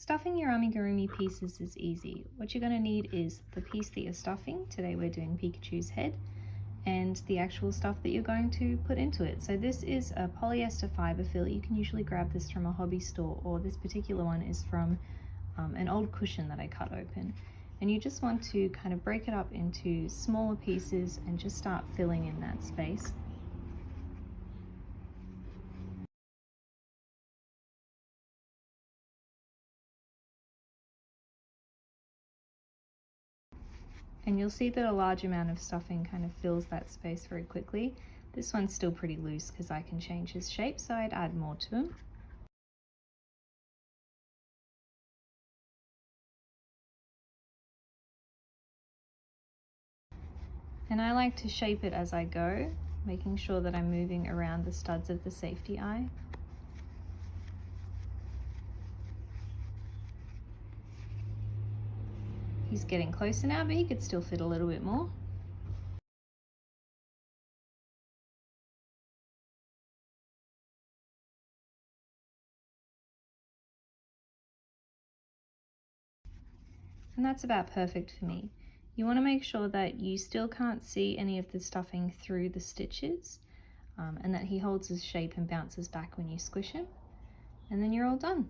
Stuffing your amigurumi pieces is easy. What you're going to need is the piece that you're stuffing. Today we're doing Pikachu's head, and the actual stuff that you're going to put into it. So this is a polyester fiber fill. You can usually grab this from a hobby store, or this particular one is from an old cushion that I cut open. And you just want to kind of break it up into smaller pieces and just start filling in that space. And you'll see that a large amount of stuffing kind of fills that space very quickly. This one's still pretty loose because I can change his shape, so I'd add more to him. And I like to shape it as I go, making sure that I'm moving around the studs of the safety eye. He's getting closer now, but he could still fit a little bit more. And that's about perfect for me. You want to make sure that you still can't see any of the stuffing through the stitches, and that he holds his shape and bounces back when you squish him. And then you're all done.